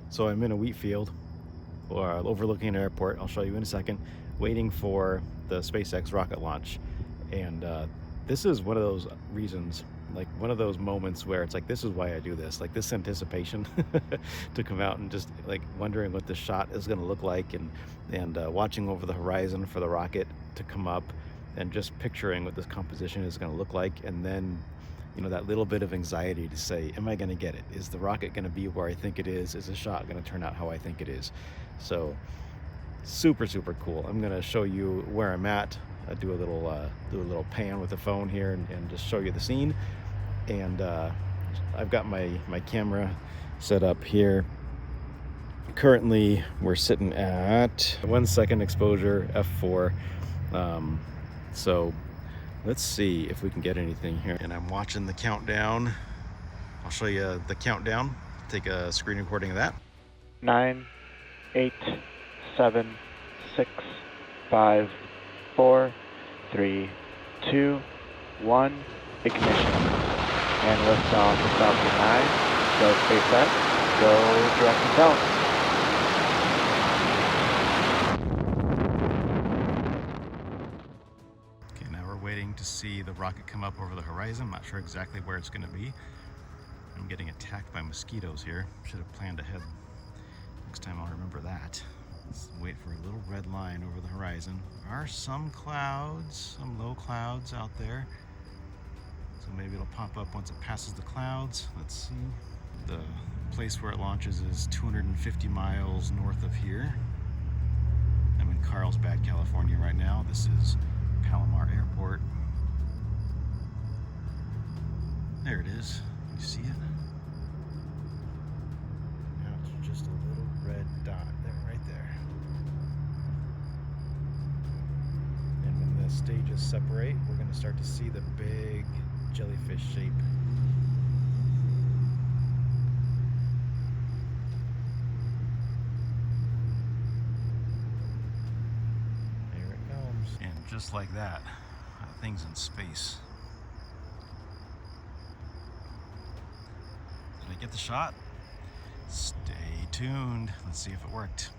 So I'm in a wheat field or overlooking an airport. I'll show you in a second, waiting for the SpaceX rocket launch. And this is one of those reasons, like one of those moments where it's like, this is why I do this, like this anticipation to come out and just like wondering what the shot is going to look like, and watching over the horizon for the rocket to come up and just picturing what this composition is going to look like. And then, you know, that little bit of anxiety to say, am I going to get it? Is the rocket going to be where I think it is? Is the shot going to turn out how I think it is? So super, super cool. I'm going to show you where I'm at. Do a little pan with the phone here, and just show you the scene. And I've got my camera set up here. Currently, we're sitting at 1 second exposure, f4. So let's see if we can get anything here. And I'm watching the countdown. I'll show you the countdown. Take a screen recording of that. 9, 8, 7, 6, 5, 4, 3, 2, 1, ignition. And lift off the Falcon 9. Go SpaceX. Go direct to south. Okay, now we're waiting to see the rocket come up over the horizon. I'm not sure exactly where it's going to be. I'm getting attacked by mosquitoes here. Should have planned ahead. Next time I'll remember that. Let's wait for a little red line over the horizon. There are some clouds, some low clouds out there. So maybe it'll pop up once it passes the clouds. Let's see. The place where it launches is 250 miles north of here. I'm in Carlsbad, California right now. This is Palomar Airport. There it is. You see it? Now it's just a little red dot there, right there. And when the stages separate, we're going to start to see the big jellyfish shape. There it comes. And just like that, thing's in space. Did I get the shot? Stay tuned. Let's see if it worked.